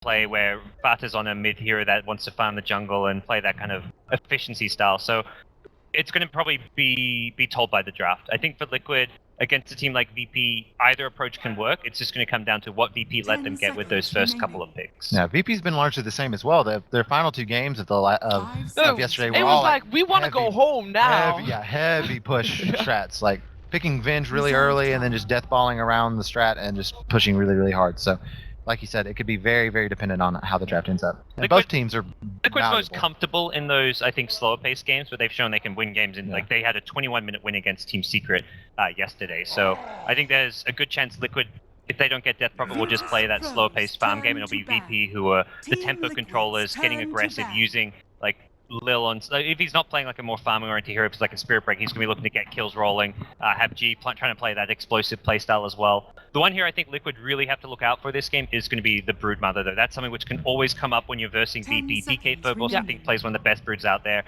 play where Vata's on a mid hero that wants to farm the jungle and play that kind of efficiency style. So it's going to probably be told by the draft. I think for Liquid, against a team like VP, either approach can work. It's just going to come down to what VP let them get with those first couple of picks. Yeah, VP's been largely the same as well. Their final 2 games of yesterday were it all was like we want to go home now. Heavy push strats, like picking Venge really early and then just deathballing around the strat and just pushing really, really hard. So, like you said, it could be very, very dependent on how the draft ends up. And both teams are Liquid's valuable. most comfortable in those, I think, slower paced games, but they've shown they can win games. Like they had a 21-minute win against Team Secret yesterday. So I think there's a good chance Liquid, if they don't get Death will just play that slower paced farm game. It'll be VP who are the tempo controllers, getting aggressive, using like Lil on. If he's not playing like a more farming oriented hero, it's like a Spirit Break, he's going to be looking to get kills rolling, have G trying to play that explosive playstyle as well. The one here I think Liquid really have to look out for this game is going to be the Broodmother, though. That's something which can always come up when you're versing VP. DK Phobos, I think, plays one of the best broods out there.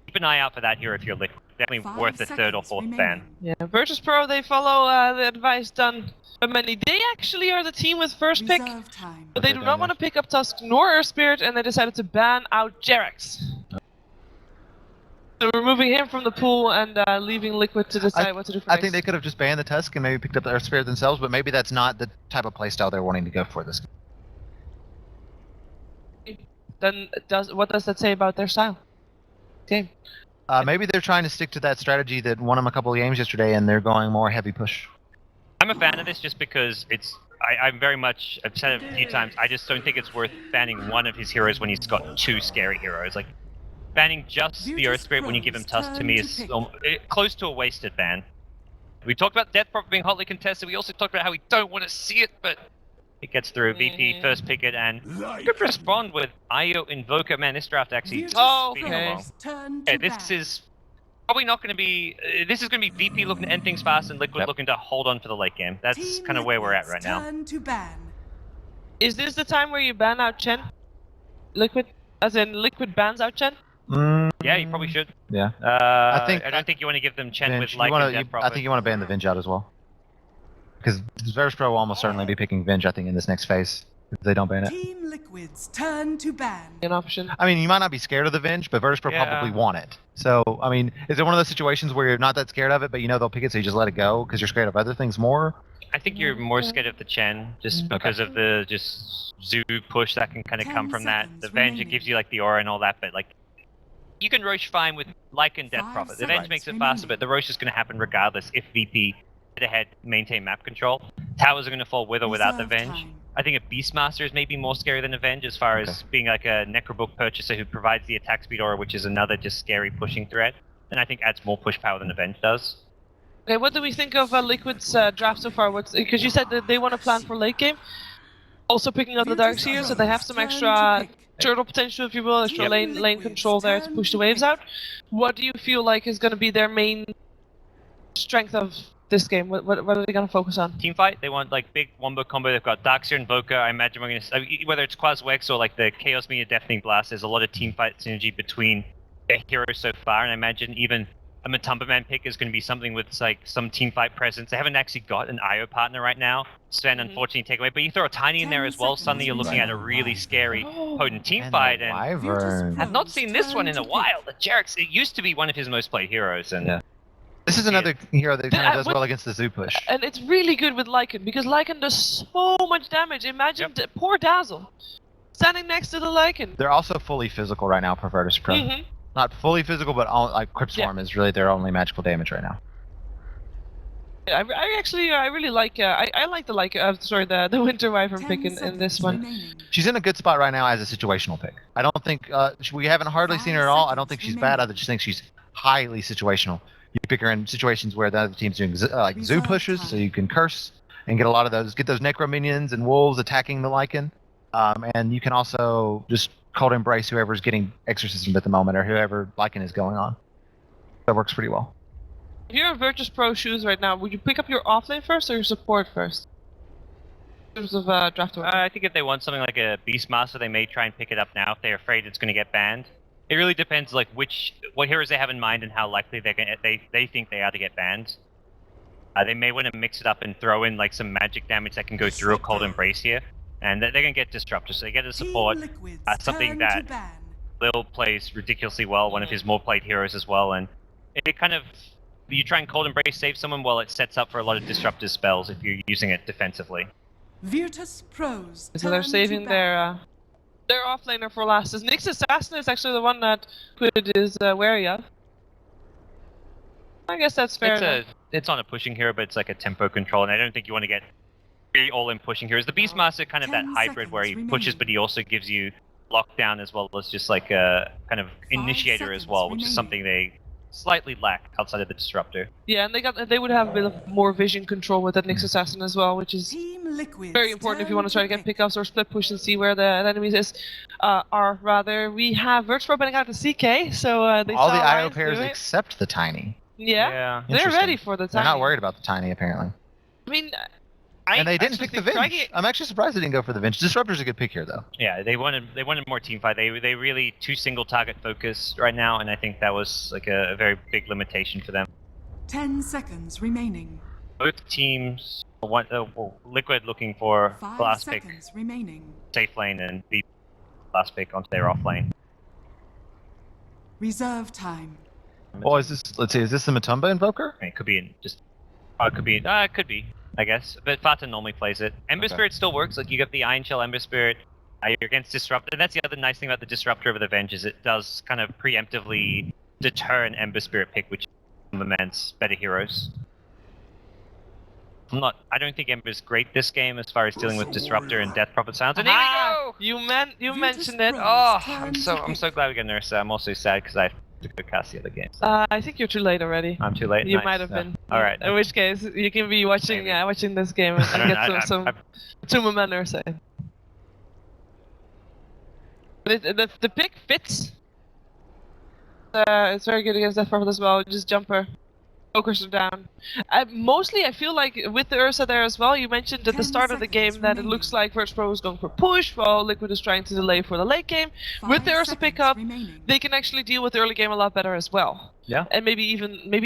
Keep an eye out for that hero if you're Liquid. Definitely worth a 3rd or 4th ban. Yeah, Virtus.Pro, they follow the advice done by many. They actually are the team with first pick, but they do not want to pick up Tusk nor Earth Spirit, and they decided to ban out Jerax. So removing him from the pool and leaving Liquid to decide what to do for next. I think they could have just banned the Tusk and maybe picked up the Earth Spirit themselves, but maybe that's not the type of playstyle they're wanting to go for this game. Then what does that say about their style? Game. Maybe they're trying to stick to that strategy that won them a couple of games yesterday, and they're going more heavy push. I'm a fan of this just because it's. I'm very much. I've said it a few times. I just don't think it's worth banning one of his heroes when he's got 2 scary heroes. Like banning just the Earth Spirit when you give him Tusk to me is close to a wasted ban. We talked about Death being hotly contested. We also talked about how we don't want to see it, but it gets through. VP first pick it and could respond with IO Invoker. Man, this draft actually is speeding along. Okay, this is probably not going to be. This is going to be VP looking to end things fast and Liquid looking to hold on for the late game. That's kind of where we're at right now. Is this the time where you ban out Chen? Liquid, as in Liquid bans out Chen? Yeah, you probably should. Yeah. I don't think you want to give them Chen with like and Death Prophet. I think you want to ban the Venge out as well. Because Virtus.Pro will almost certainly be picking Venge, I think, in this next phase. If they don't ban it. Team Liquid's turn to ban. An option. I mean, you might not be scared of the Venge, but Virtus.Pro probably want it. So, I mean, is it one of those situations where you're not that scared of it, but you know they'll pick it, so you just let it go because you're scared of other things more? I think you're more scared of the Chen, just because of the Zoo push that can kind of come from that. The Venge, it gives you like the aura and all that, but like, you can Roche fine with like and Death Prophet. The Venge makes it faster, but the Roche is going to happen regardless if VP hit ahead, maintain map control. Towers are going to fall with or without the Venge. I think a Beastmaster is maybe more scary than a Venge as far as being like a Necrobook purchaser who provides the attack speed aura, which is another just scary pushing threat. And I think adds more push power than a Venge does. Okay, what do we think of Liquid's draft so far? Because you said that they want to plan for late game. Also picking up the Darkseer, so they have some extra turtle potential, if you will, extra lane control there to push the waves out. What do you feel like is going to be their main strength of this game? What are they going to focus on? Teamfight, they want like big wombo combo. They've got Darkseer, Invoker. I imagine we're going to, whether it's Quaswex or like the Chaos Media Deafening Blast, there's a lot of teamfight synergy between their heroes so far, and I imagine even a Matumba Man pick is going to be something with like some teamfight presence. They haven't actually got an IO partner right now. Sven, unfortunately, take away. But you throw a Tiny in there as well, suddenly you're looking at a really scary, potent teamfight. And I've not seen this one in a while. The Jerax, it used to be one of his most played heroes, and this is another hero that kind of does well against the Zoo push. And it's really good with Lycan, because Lycan does so much damage. Imagine poor Dazzle standing next to the Lycan. They're also fully physical right now for Virtus.Pro. Not fully physical, but like Crypt Swarm is really their only magical damage right now. I really like I like the Winter Wyvern pick in this one. She's in a good spot right now as a situational pick. I don't think we haven't hardly seen her at all. I don't think she's bad. I just think she's highly situational. You pick her in situations where the other team's doing like Zoo pushes, so you can curse and get a lot of those, get those Necro minions and wolves attacking the Lycan, and you can also just Cold Embrace whoever's getting Exorcism at the moment or whoever Lycan is going on. That works pretty well. If you're in Virtus.Pro shoes right now, would you pick up your offlane first or your support first? In terms of draft order? I think if they want something like a Beastmaster, they may try and pick it up now if they're afraid it's going to get banned. It really depends like what heroes they have in mind and how likely they think they are to get banned. They may want to mix it up and throw in like some magic damage that can go through a Cold Embrace here. And they're going to get disruptors. So they get a support, Team Liquid's something turn that to ban. Lil plays ridiculously well, one of his more played heroes as well, and it kind of, you try and Cold Embrace save someone, well, it sets up for a lot of disruptive spells if you're using it defensively. Virtus.Pro's So they're turn saving to ban. their offlaner for last. As Nyx Assassin is actually the one that Quid is wary of. I guess that's fair enough. It's on a pushing hero, but it's like a tempo control, and I don't think you want to get really all-in pushing heroes. The Beastmaster kind of that 10 hybrid where he seconds pushes, remaining. but he also gives you lockdown as well as just like a kind of initiator as well, which is seconds something they slightly lack outside of the disruptor. Yeah, and they would have a bit of more vision control with that Nyx Assassin as well, which is Team Liquid's very important if you turn want to try to get pick. pickups or split push and see where the enemies are. Rather, we have Virtus.Pro banning out to CK, so they All saw the IO Alliance pairs do it. except the Tiny. Yeah, they're Interesting. ready for the They're time. not worried about the Tiny, apparently. I mean, And they didn't actually pick the think Venge. I'm actually surprised they didn't go for the Venge. Disruptor's a good pick here, though. Yeah, they wanted more team fight. They really too single target focused right now, and I think that was like a very big limitation for them. 10 seconds remaining. Both teams want Liquid looking for 5 the last pick, seconds remaining. safe lane, and the last pick onto their off lane. Reserve time. Oh, is this? Let's see. Is this the Matumba Invoker? I mean, it could be it could be, I guess. But Fata normally plays it. Ember Okay. Spirit still works. Like you got the Iron Shell Ember Spirit. You're against Disruptor. And that's the other nice thing about the Disruptor over the Venge is it does kind of preemptively deter an Ember Spirit pick, which implements better heroes. I don't think Ember's great this game as far as dealing with Disruptor and Death Prophet Sounds. And here we go! You mentioned it. Virtus.Pro's Oh, turn I'm to so glad we got Nurse. I'm also sad because I have to go cast the other games. I think you're too late already. I'm too late. You Nice. might have Yeah. been. All right. In which case, you can be watching Maybe. watching this game and I don't know, get some Tumor side. But the pick fits. It's very good against Death Prophet as well. Just jumper. Focus are down. Mostly, I feel like with the Ursa there as well, you mentioned at the 10 start of the game seconds that it remaining. looks like Virtus.Pro is going for push, while Liquid is trying to delay for the late game. With the 5 Ursa seconds pickup, remaining. they can actually deal with the early game a lot better as well. Yeah. And maybe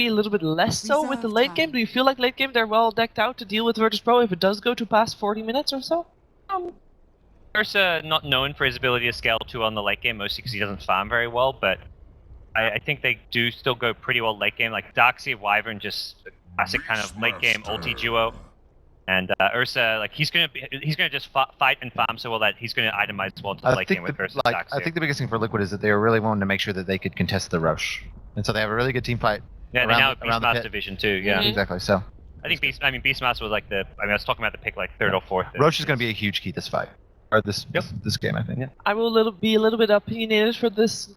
a little bit less so with the Reserve late game. time. Do you feel like late game they're well decked out to deal with Virtus.Pro if it does go to past 40 minutes or so? Ursa not known for his ability to scale 2 on the late game, mostly because he doesn't farm very well, but I think they do still go pretty well late game. Like Darkseid Wyvern, just a classic kind of late game ulti duo. And Ursa, like he's gonna just fight and farm so well that he's gonna itemize well to the I late game think with Ursa. I think the biggest thing for Liquid is that they were really wanting to make sure that they could contest the Roche, and so they have a really good team fight. yeah, they around now the- have around the Beastmaster pit. division too. Yeah, Mhm. Exactly. So I think Beastmaster was like I was talking about the pick like 3rd or 4th. Roche is going to be a huge key this fight, or this game, I think. Yeah. I will be a little bit opinionated for this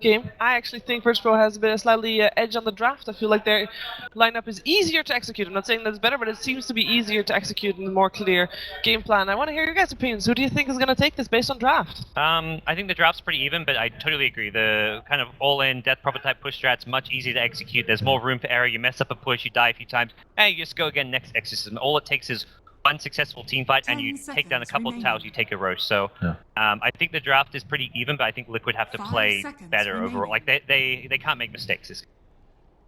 game. I actually think Virtus.Pro has a bit of slightly edge on the draft. I feel like their lineup is easier to execute. I'm not saying that's better, but it seems to be easier to execute in a more clear game plan. I want to hear your guys' opinions. Who do you think is going to take this based on draft? I think the draft's pretty even, but I totally agree. The kind of all-in Death Prophet type push strat's much easier to execute. There's more room for error. You mess up a push, you die a few times, and you just go again next exorcism. All it takes is one successful team fight, and 10 you take down a seconds couple of remaining. towers, you take a roast. So Yeah. I think the draft is pretty even, but I think Liquid have to 5 play seconds better remaining. overall. Like they can't make mistakes. There's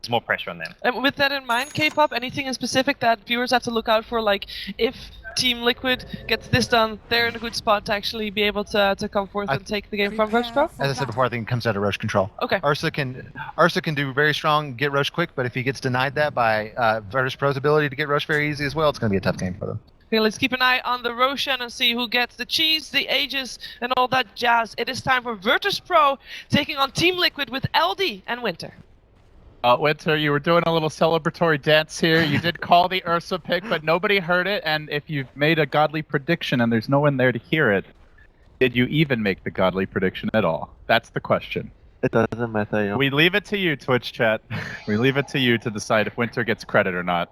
more pressure on them. And with that in mind, K-pop, anything in specific that viewers have to look out for? Like, if Team Liquid gets this done, they're in a good spot to actually be able to come forth and take the game from Virtus.Pro? As I said before, I think it comes out of Roche control. Okay. Ursa can do very strong, get Roche quick, but if he gets denied that by Virtus.Pro's ability to get Roche very easy as well, it's going to be a tough game for them. Okay, let's keep an eye on the Roshan and see who gets the cheese, the ages, and all that jazz. It is time for Virtus.Pro taking on Team Liquid with LD and Winter. Winter, you were doing a little celebratory dance here. You did call the Ursa pick, but nobody heard it. And if you've made a godly prediction and there's no one there to hear it, did you even make the godly prediction at all? That's the question. It doesn't matter, you know. We leave it to you, Twitch chat. We leave it to you to decide if Winter gets credit or not.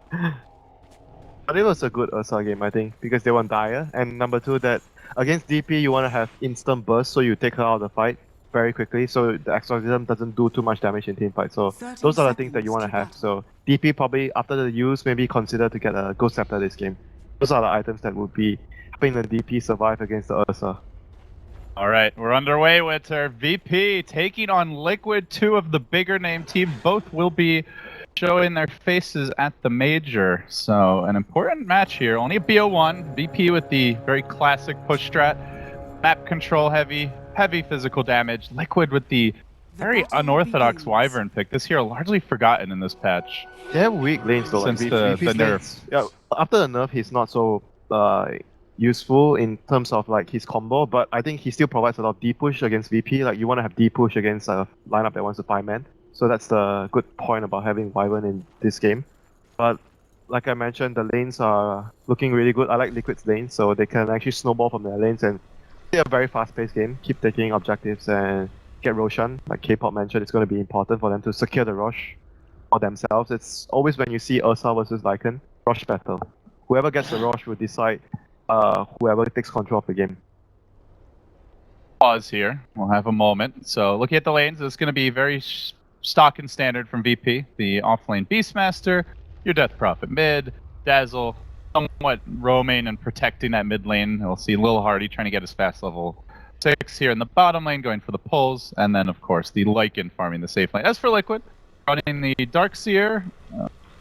But it was a good Ursa game, I think, because they want Dire. And number 2, that against DP, you want to have instant burst, so you take her out of the fight very quickly, so the exorcism doesn't do too much damage in team fight. So 30 those are the things that you want to seconds have. to So DP probably, after the use, maybe consider to get a Ghost Scepter this game. Those are the items that would be helping the DP survive against the Ursa. All right, we're underway, Winter. VP taking on Liquid, 2 of the bigger name teams. Both will be showing their faces at the major. So an important match here. Only a bo1. VP with the very classic push strat. Map control heavy physical damage. Liquid with the very battle unorthodox begins. Wyvern pick. This hero largely forgotten in this patch. They have weak lanes though. Since like, the VP's nerf. lanes, yeah, after the nerf, he's not so useful in terms of like his combo, but I think he still provides a lot of D push against VP. Like you want to have D push against a lineup that wants to 5-man. So that's the good point about having Wyvern in this game. But like I mentioned, the lanes are looking really good. I like Liquid's lanes, so they can actually snowball from their lanes and play a very fast-paced game. Keep taking objectives and get Roshan. Like K-pop mentioned, it's going to be important for them to secure the Rosh for themselves. It's always when you see Ursa versus Lycan, Rosh battle. Whoever gets the Rosh will decide whoever takes control of the game. Pause here. We'll have a moment. So looking at the lanes, it's going to be very stock and standard from VP. The offlane Beastmaster, your Death Prophet mid, Dazzle, somewhat roaming and protecting that mid lane. We'll see Lil Hardy trying to get his fast level 6 here in the bottom lane, going for the pulls, and then of course the Lycan farming the safe lane. As for Liquid, running the Darkseer,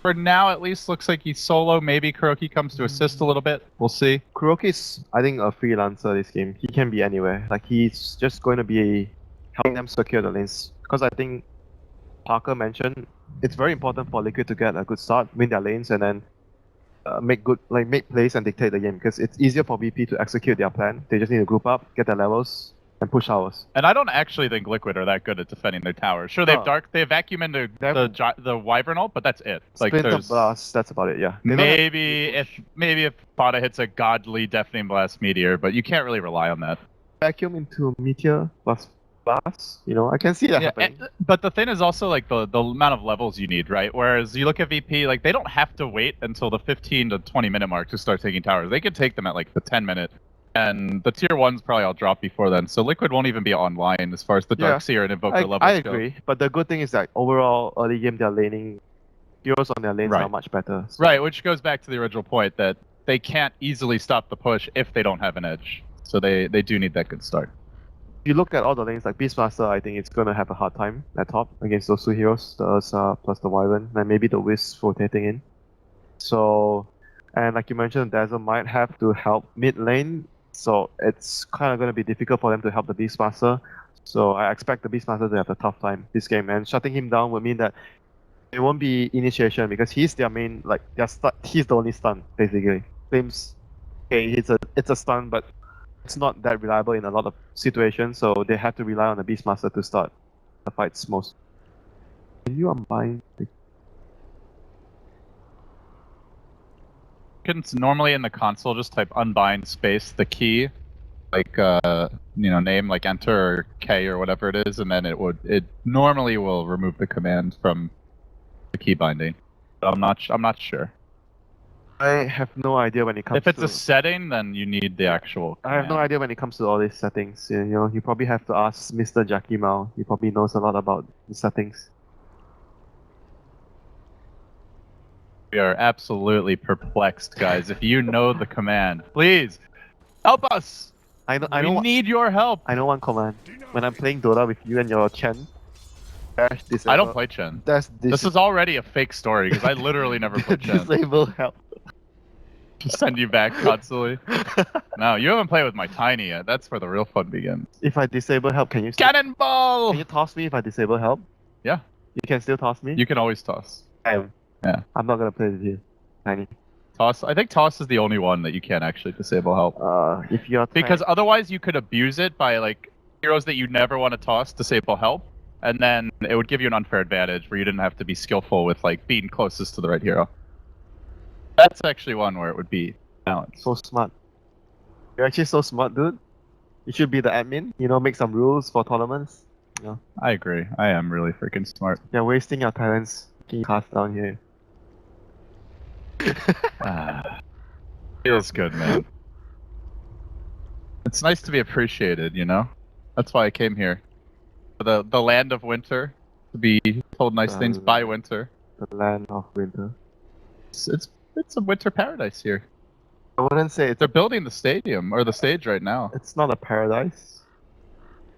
for now at least looks like he's solo. Maybe Kuroki comes to assist a little bit. We'll see. Kuroki's, I think, a freelancer this game. He can be anywhere. Like he's just going to be helping them secure the lanes. Because I think Parker mentioned it's very important for Liquid to get a good start, win their lanes, and then make plays and dictate the game. Because it's easier for VP to execute their plan. They just need to group up, get their levels, and push ours. And I don't actually think Liquid are that good at defending their towers. Sure, they have vacuum into the Wyvern ult, but that's it. Like Splinter Blast, that's about it. Yeah. Maybe if Pada hits a godly deafening blast meteor, but you can't really rely on that. Vacuum into Meteor plus Blast, you know, I can see that happening. But the thing is also like the amount of levels you need, right? Whereas you look at VP, like they don't have to wait until the 15 to 20 minute mark to start taking towers. They can take them at like the 10 minute. And the tier 1's probably all drop before then, so Liquid won't even be online as far as the Darkseer and Invoker levels go. I agree, but the good thing is that overall early game their laning, heroes on their lanes are much better. So. Right, which goes back to the original point that they can't easily stop the push if they don't have an edge. So they do need that good start. If you look at all the lanes, like Beastmaster, I think it's going to have a hard time at top against those two heroes, the Ursa plus the Wyvern, and maybe the Wisp rotating in. So, and like you mentioned, Dazzle might have to help mid lane. So it's kind of going to be difficult for them to help the Beastmaster. So I expect the Beastmaster to have a tough time this game. And shutting him down would mean that it won't be initiation because he's their main, like, he's the only stun, basically. Claims, okay, it's a stun, but it's not that reliable in a lot of situations. So they have to rely on the Beastmaster to start the fights most. Can you unbind the... Normally in the console, just type unbind space the key, like name like enter or K or whatever it is, and then it normally will remove the command from the key binding. But I'm not sure. I have no idea when it comes. If it's a setting, then you need the actual command. I have no idea when it comes to all these settings. You know, you probably have to ask Mr. Jackie Mao. He probably knows a lot about the settings. We are absolutely perplexed, guys. If you know the command, please help us. We need your help. I know one command. When I'm playing Dota with you and your Chen, dash disable. I don't play Chen. This is already a fake story because I literally never play Chen. Disable help. Just send you back constantly. No, you haven't played with my Tiny yet. That's where the real fun begins. If I disable help, can you Cannonball? Can you toss me if I disable help? Yeah. You can still toss me? You can always toss. Yeah. I'm not gonna play with you, Tiny. Toss. I think toss is the only one that you can't actually disable help. If you're because otherwise you could abuse it by like heroes that you never want to toss disable help, and then it would give you an unfair advantage where you didn't have to be skillful with like being closest to the right hero. That's actually one where it would be balanced. So smart. You're actually so smart, dude. You should be the admin. You know, make some rules for tournaments. You know. I agree. I am really freaking smart. You're wasting your talents. Making cast down here. Feels good, man. It's nice to be appreciated, you know? That's why I came here. The land of winter. To be told nice things by winter. The land of winter. It's a winter paradise here. I wouldn't say They're building the stadium, or the stage right now. It's not a paradise.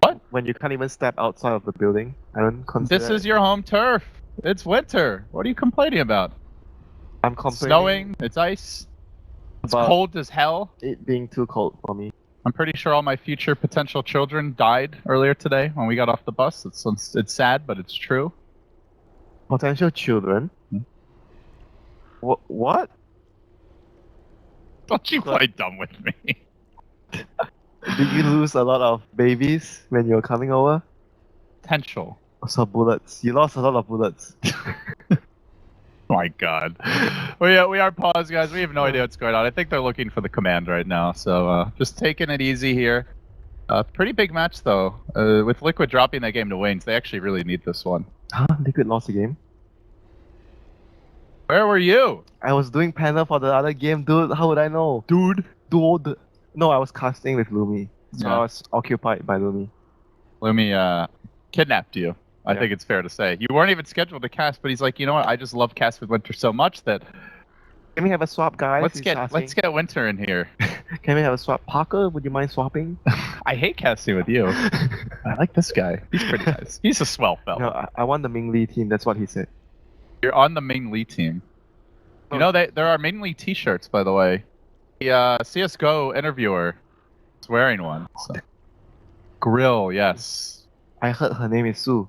What? When you can't even step outside of the building. I don't consider This is your home turf. It's winter. What are you complaining about? I'm It's complaining snowing. It's ice. It's about cold as hell. it being too cold for me. I'm pretty sure all my future potential children died earlier today when we got off the bus. It's sad, but it's true. Potential children? Hmm. What? Don't you play dumb with me. Did you lose a lot of babies when you were coming over? Potential. Also bullets. You lost a lot of bullets. My God. We are paused, guys. We have no idea what's going on. I think they're looking for the command right now, so just taking it easy here. Pretty big match, though. With Liquid dropping that game to Wings, they actually really need this one. Huh? Liquid lost the game? Where were you? I was doing panel for the other game, dude. How would I know? Dude. No, I was casting with Lumi. So Yeah. I was occupied by Lumi. Lumi kidnapped you. I Yeah. think it's fair to say. You weren't even scheduled to cast, but he's like, you know what? I just love Cast with Winter so much that Can we have a swap, guys? let's He's get asking. Winter in here. Can we have a swap? Parker, would you mind swapping? I hate casting with you. I like this guy. He's pretty nice. He's a swell fella. No, I want the Ming Lee team. That's what he said. You're on the Ming Lee team. Oh. You know, there are Ming Lee t-shirts, by the way. The CSGO interviewer is wearing one. So. Grill, yes. I heard her name is Sue,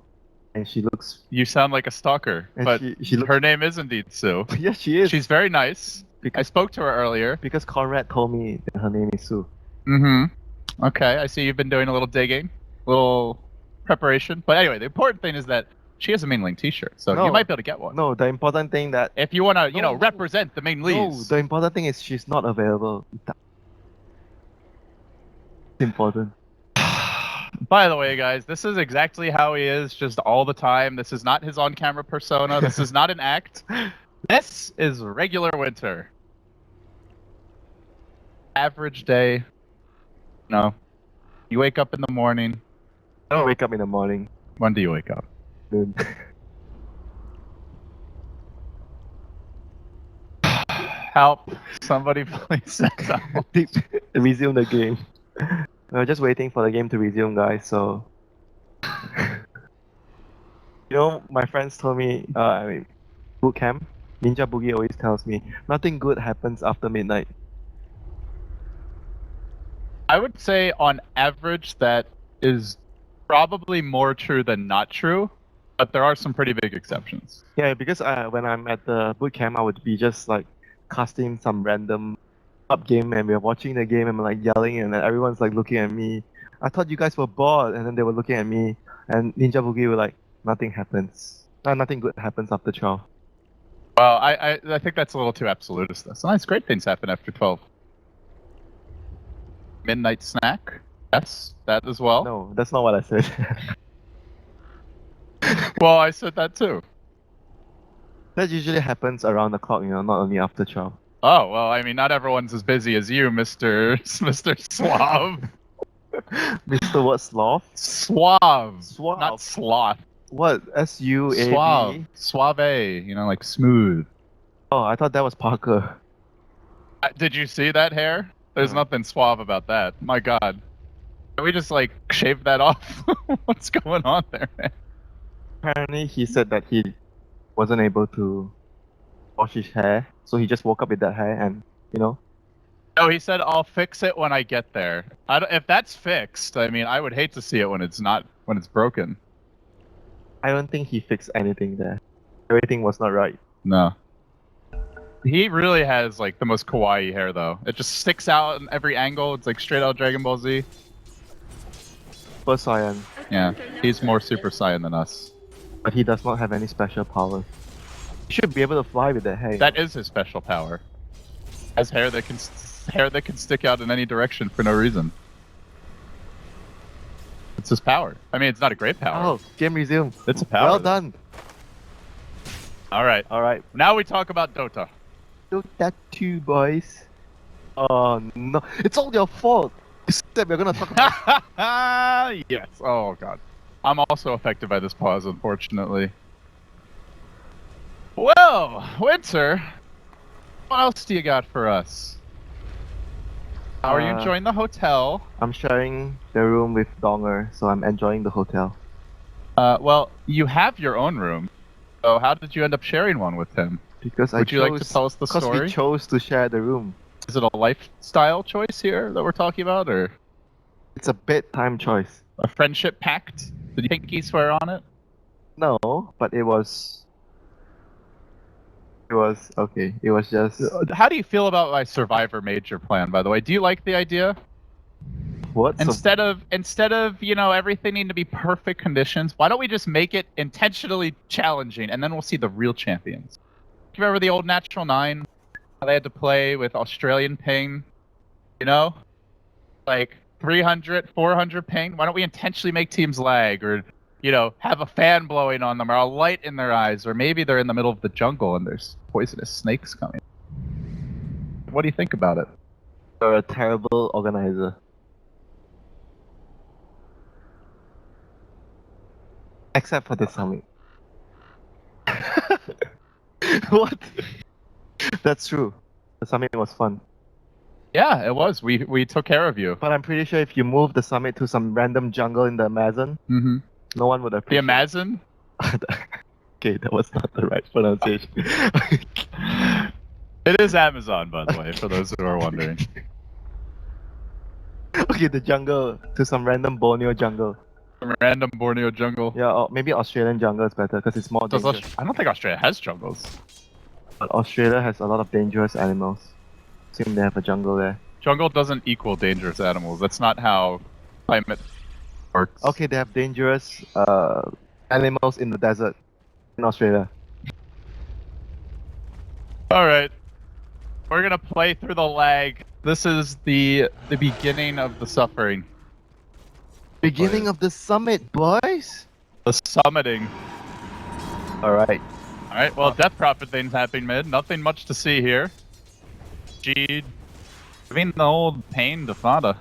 and she looks. You sound like a stalker, And but she looks. her name is indeed Sue. Yes, she is. She's very nice. I because spoke to her earlier. because Conrad told me that her name is Sue. Mm-hmm. Okay, I see you've been doing a little digging, little preparation. But anyway, the important thing is that she has a Ming Ling t-shirt, so No. you might be able to get one. No, the important thing that. If you want to, No. represent the Ming No, Lees. the important thing is she's not available. It's important. By the way, guys, this is exactly how he is, just all the time. This is not his on-camera persona. This is not an act. This is regular Winter. Average day. No. You wake up in the morning. I don't wake up in the morning. When do you wake up? Dude. Help. Somebody please help. Resume the game. We're just waiting for the game to resume, guys. So, you know, my friends told me, boot camp, Ninja Boogie always tells me nothing good happens after midnight. I would say on average that is probably more true than not true, but there are some pretty big exceptions. Yeah, because when I'm at the boot camp, I would be just like casting some random up game, and we're watching the game, and I'm like yelling, and then everyone's like looking at me. I thought you guys were bored, and then they were looking at me, and Ninja Boogie were like, nothing happens. Nothing good happens after 12. Well, I think that's a little too absolutist. Sometimes great things happen after 12. Midnight snack? Yes, that as well. No, that's not what I said. Well, I said that too. That usually happens around the clock, not only after 12. Oh, well, I mean, not everyone's as busy as you, Mr. Slav. Mr. What, sloth? Suave. Suave. Not sloth. What? S-U-A-V? Suave. Suave. Like smooth. Oh, I thought that was Parker. Did you see that hair? There's No. nothing suave about that. My God. Can we just, shave that off? What's going on there, man? Apparently, he said that he wasn't able to wash his hair, so he just woke up with that hair and, No, he said, I'll fix it when I get there. If that's fixed, I mean, I would hate to see it when it's broken. I don't think he fixed anything there. Everything was not right. No. He really has, the most kawaii hair, though. It just sticks out in every angle. It's straight out Dragon Ball Z. Super Saiyan, Yeah, he's more Super Saiyan than us. but he does not have any special powers. He should be able to fly with that hair. That is his special power. Has hair that can stick out in any direction for no reason. It's his power. I mean, it's not a great power. Oh, game resumed. It's a power. Well done. All right. Alright, Now we talk about Dota. look that too, boys. Oh no, it's all your fault. You said we're gonna talk about. Yes. Oh God. I'm also affected by this pause, unfortunately. Well, Winter, what else do you got for us? How are you enjoying the hotel? I'm sharing the room with Donger, so I'm enjoying the hotel. Well, you have your own room. So how did you end up sharing one with him? Because Would you like to tell us the Because story? we chose to share the room. Is it a lifestyle choice here that we're talking about, or It's a bedtime choice. a friendship pact? Did you pinky swear on it? No, but it was. It was okay. It was just How do you feel about my Survivor Major plan, by the way? Do you like the idea? what? So, Instead of everything needing to be perfect conditions, why don't we just make it intentionally challenging, and then we'll see the real champions. You remember the old Natural 9? How they had to play with Australian ping, like 300, 400 ping. Why don't we intentionally make teams lag, or have a fan blowing on them, or a light in their eyes, or maybe they're in the middle of the jungle and there's poisonous snakes coming. What do you think about it? you're a terrible organizer. Except for the summit. What? That's true. The summit was fun. Yeah, it was. We took care of you. But I'm pretty sure if you move the summit to some random jungle in the Amazon, Mm-hmm. no one would The appreciate Amazon? Okay, that was not the right pronunciation. It is Amazon, by the way, for those who are wondering. Okay, the jungle to some random Borneo jungle. Some random Borneo jungle. Yeah, or maybe Australian jungle is better because it's more dangerous. I don't think Australia has jungles. But Australia has a lot of dangerous animals. Assume they have a jungle there. Jungle doesn't equal dangerous animals. That's not how climate works. Okay, they have dangerous animals in the desert in Australia. Alright. We're gonna play through the lag. This is the beginning of the suffering. Beginning of the summit, boys! The summiting. Alright. Alright, well, Death Prophet thing's happening mid. Nothing much to see here. G giving the old pain to Fada.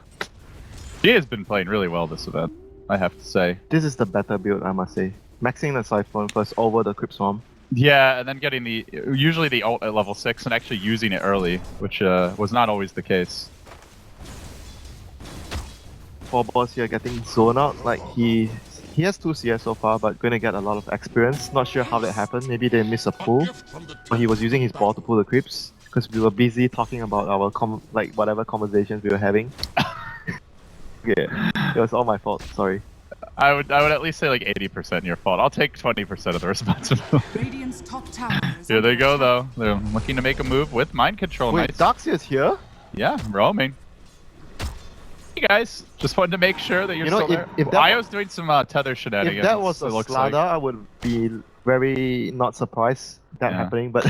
G has been playing really well this event, I have to say. This is the better build, I must say. Maxing the Siphon first over the Crypt Swarm. Yeah, and then getting usually the ult at level 6 and actually using it early, which was not always the case. 4 boss here getting zone out, like he has 2 CS so far, but going to get a lot of experience. Not sure how that happened, maybe they missed a pull. But he was using his ball to pull the creeps, because we were busy talking about our whatever conversations we were having. Yeah, it was all my fault, sorry. I would at least say like 80% your fault. I'll take 20% of the responsibility. Radiant's top tower is Here they under go attack. though. They're looking to make a move with mind control. Wait, Nice. Darksia's here? Yeah, roaming. Hey guys, just wanted to make sure that you're You know, still if- there. if that Io's doing some tether shenanigans. If that was a it looks Starladder, like. I would be very not surprised that Yeah. happening, but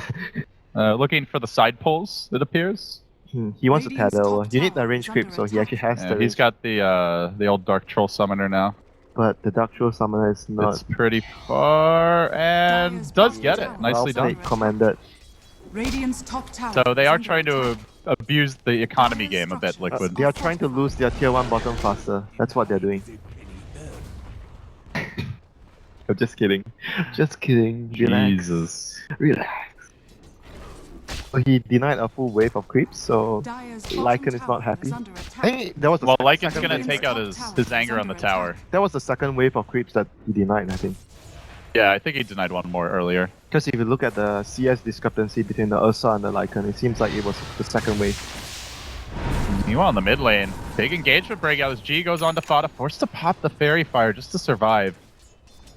Looking for the side pulls, it appears. he wants to Radiant's tether top over. You need the tower range is creep, under so he actually has Yeah, the he's range. got the old Dark Troll Summoner now. But the Dark Troll Summoner is not It's pretty far and Dire's does bottom get tower it. Nicely is done. under commanded. Radiant's top tower So they is are under than to attack. abuse the economy game a bit, Liquid. They are trying to lose their tier 1 bottom faster. That's what they're doing. I'm just kidding. Just kidding. Relax. Jesus. Relax. So he denied a full wave of creeps, so Dire's Lycan bottom is tower not happy. under attack. I think that was the Well, sec- Lycan's second gonna wave. take out his anger on the tower. That was the second wave of creeps that he denied, I think. Yeah, I think he denied one more earlier. Because if you look at the CS discrepancy between the Ursa and the Lycan, it seems like it was the second wave. Meanwhile, in the mid lane, big engagement breakout as G goes on to Fada, forced to pop the Fairy Fire just to survive.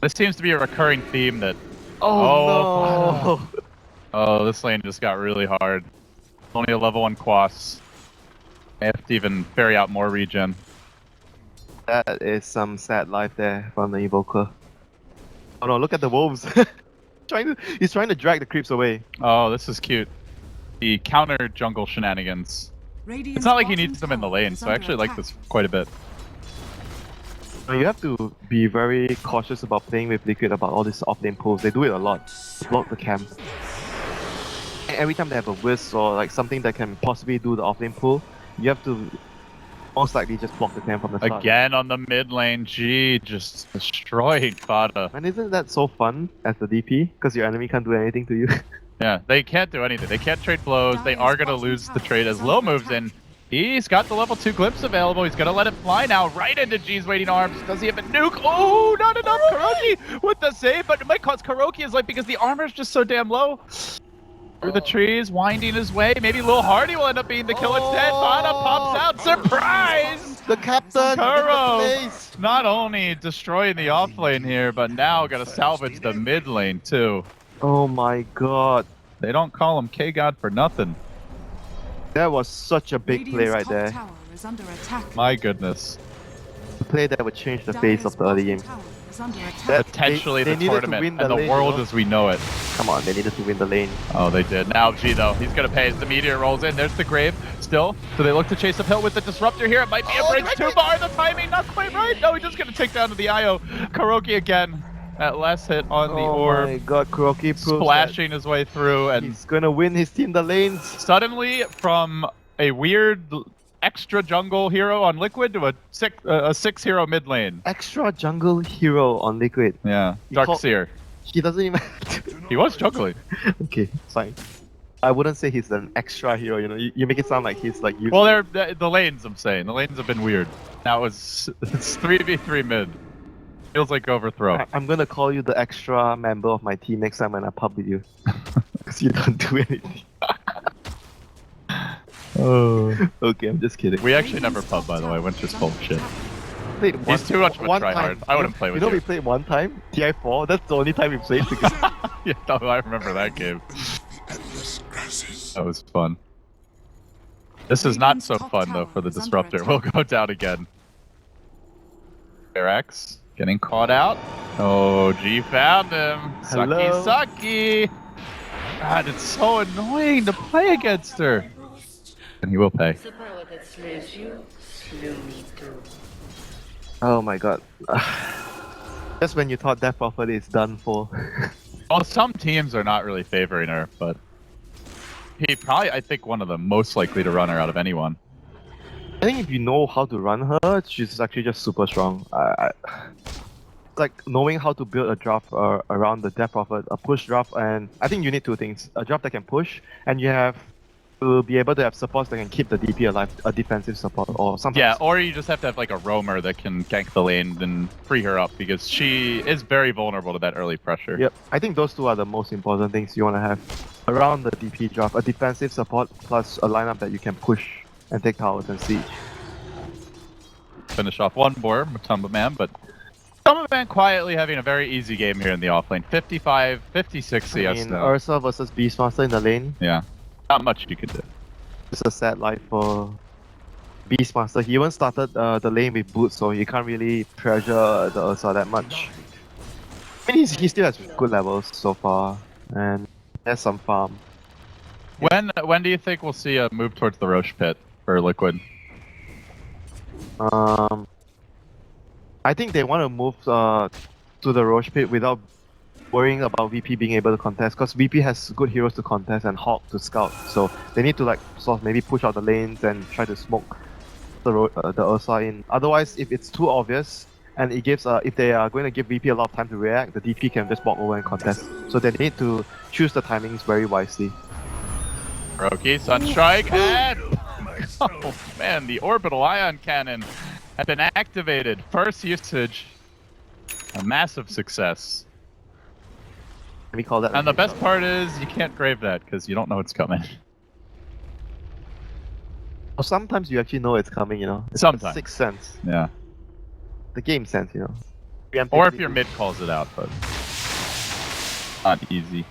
This seems to be a recurring theme that... Oh, no! Oh, this lane just got really hard. Only a level 1 Quas. May have to even ferry out more regen. That is some sad life there from the Evoker. Oh no, look at the wolves! He's trying to drag the creeps away. Oh, this is cute. The counter jungle shenanigans. Radiant's It's not like he bottom needs them in the tower lane, is so I under actually like attack. this quite a bit. You have to be very cautious about playing with Liquid about all these off-lane pulls. They do it a lot. Block the camp. And every time they have a whisk or like something that can possibly do the off-lane pull, you have to most likely just block the camp from the start. Again on the mid lane, G just destroying Fada. And isn't that so fun as the DP? Because your enemy can't do anything to you. Yeah, they can't do anything. They can't trade blows. They are going to lose the trade as Lil moves in. He's got the level 2 glimpse available. He's gonna let it fly now, right into G's waiting arms. Does he have a nuke? Oh, not enough. Kuroki with the save, but it might cost Kuroki his life because the armor's just so damn low. Through the trees, winding his way. Maybe Lil Hardy will end up being the kill instead. Mana pops out. Surprise! The captain! Kuro not only destroying the off lane here, but now gonna salvage the mid lane too. Oh my god. They don't call him K-God for nothing. That was such a big play Radiant's right top there. tower is under attack. My goodness. A play that would change the face of Dire's the early game. bottom tower is under attack. That- Potentially they the needed to tournament win the and the lane, world you know? as we know it. Come on, they needed to win the lane. Oh, they did. Now G though, he's gonna pay as the meteor rolls in. There's the grave still. So they look to chase uphill with the disruptor here. It might be a bridge 2-bar. The timing not quite right. No, he's just gonna take down to the IO. Kuroki again. That last hit on the Oh orb. my god, Kuroki proves Splashing his way through, that and he's gonna win his team the lanes. suddenly from a weird extra jungle hero on Liquid to a 6 hero mid lane. Extra jungle hero on Liquid. Yeah, He called- Darkseer. He doesn't even. He was juggling. Okay, fine. I wouldn't say he's an extra hero. You know, you make it sound like he's like you. Well, they're the lanes. I'm saying the lanes have been weird. Now it's 3v3 mid. Feels like overthrow. I'm gonna call you the extra member of my team next time when I pub with you. Because you don't do anything. Oh. Okay, I'm just kidding. We actually never pub, by the way. Winter's full of shit. Played one, He's too much of a one tryhard. time. I wouldn't play with you. you. We played one time, TI4. That's the only time we played together. Yeah, no, I remember that game. That was fun. This is not so fun though for the disruptor. We'll go down again. Verax getting caught out. Oh, G found him. Hello. Sucky. God, it's so annoying to play against her. And he will pay. The power that slays you, slew me too. Oh my god. Just when you thought Death Prophet is done for. Well, some teams are not really favoring her, but he probably, I think, one of the most likely to run her out of anyone. I think if you know how to run her, she's actually just super strong. It's like knowing how to build a draft around the Death Prophet, a push draft, and I think you need two things. A draft that can push, and you have to be able to have supports that can keep the DP alive, a defensive support, or something. Yeah, or you just have to have like a roamer that can gank the lane and free her up, because she is very vulnerable to that early pressure. Yep, I think those two are the most important things you want to have around the DP draft. A defensive support plus a lineup that you can push and take towers and siege. Finish off one more, Matumba Man, but Matumba Man quietly having a very easy game here in the offlane. 55, 56 CS I mean, now. Ursa versus Beastmaster in the lane. Yeah, not much you can do. It's a sad life for Beastmaster. He even started the lane with boots, so he can't really pressure the Ursa that much. I mean, he still has good levels so far, and has some farm. When do you think we'll see a move towards the Roche pit for Liquid? I think they want to move to the Roche pit without worrying about VP being able to contest, because VP has good heroes to contest and Hawk to scout, so they need to like sort of maybe push out the lanes and try to smoke the Ursa in. Otherwise, if it's too obvious and it gives if they are going to give VP a lot of time to react, the DP can just walk over and contest. So they need to choose the timings very wisely. Roki, Sunstrike, and oh man, the orbital ion cannon has been activated. First usage, a massive success. Let me call that. And the best part is you can't grave that because you don't know it's coming. Or sometimes you actually know it's coming, you know. It's Sometimes. the sixth sense, Yeah. the game sense, you know. Or if your mid calls it out, but not easy.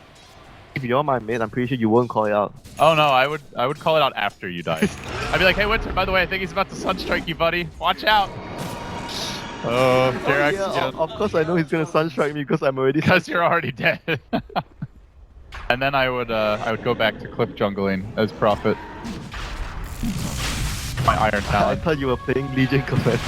If you're my mid, I'm pretty sure you won't call it out. Oh no, I would call it out after you died. I'd be like, hey Winter, by the way, I think he's about to sunstrike you, buddy. Watch out. Oh, Jerax again. Of course I know he's gonna sunstrike me because I'm already. Because you're already dead. And then I would go back to cliff jungling as Prophet. My Iron I Talon. thought you were playing Legion Command.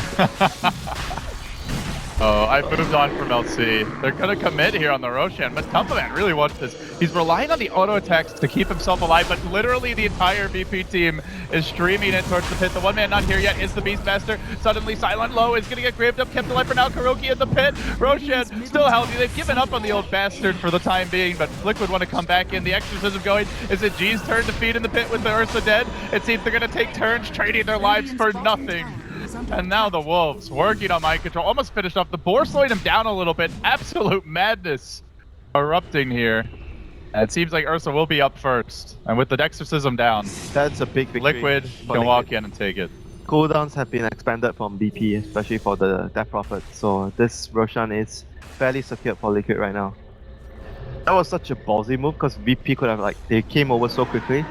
Oh, I moved on from LC. They're gonna commit here on the Roshan, but Tumpaman really wants this. He's relying on the auto attacks to keep himself alive, but literally the entire VP team is streaming in towards the pit. The one man not here yet is the Beastmaster. Suddenly Silent Low is gonna get graved up, kept alive for now. Kuroki in the pit. Roshan still healthy. They've given up on the old bastard for the time being, but Liquid want to come back in. The Exorcism going. Is it G's turn to feed in the pit with the Ursa dead? It seems they're gonna take turns trading their lives for nothing. And now the Wolves working on mind control, almost finished off. The Boar slowing him down a little bit. Absolute madness erupting here. And it seems like Ursa will be up first. And with the Exorcism down, That's a big victory. Liquid for can walk in and take it. Cooldowns have been expanded from BP, especially for the Death Prophet. So this Roshan is fairly secured for Liquid right now. That was such a ballsy move because VP could have they came over so quickly.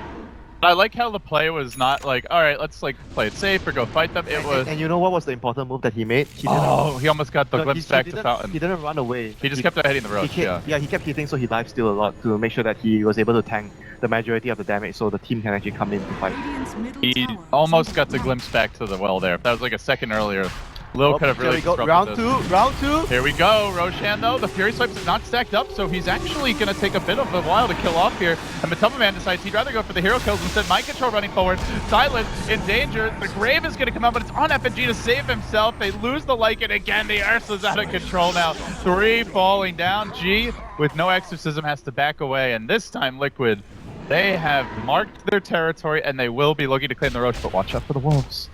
I like how the play was not like, all right, let's like play it safe or go fight them. It was. And you know what was the important move that he made? He He almost got the No, glimpse he back to didn't- Fountain. He didn't run away. He just kept hitting the road. He kept hitting, so he lifestealed a lot to make sure that he was able to tank the majority of the damage, so the team can actually come in to fight. Radiant's middle He tower is almost under got the attack. glimpse back to the well there. If that was like a second earlier, Lil could have Here really we go. disrupted this. Round two. Here we go, Roshan though. The Fury Swipes is not stacked up, so he's actually going to take a bit of a while to kill off here. And Matumaman decides he'd rather go for the hero kills instead. Mind Control running forward. Silent in danger. The Grave is going to come out, but it's on FNG to save himself. They lose the Lycan again. The Ursa's out of control now. 3 falling down. G, with no Exorcism, has to back away. And this time, Liquid, they have marked their territory, and they will be looking to claim the Roche, but watch out for the Wolves.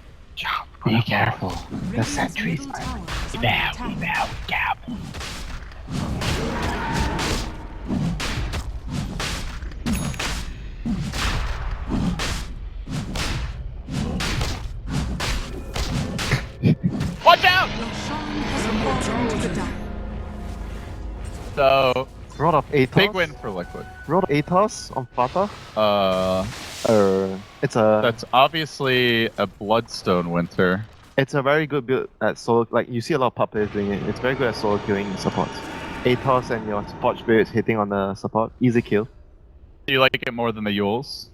Be careful. The sentries are under attack. Watch out! Roshan has fallen to the dire. So, Rod of Atos. big win for Liquid. Rod of Atos on Fata. It's a That's obviously a Bloodstone Winter. it's a very good build at solo. Like you see a lot of pub players doing it. It's very good at solo killing supports. Atos and your support spirits hitting on the support, easy kill. Do you like it more than the Yules?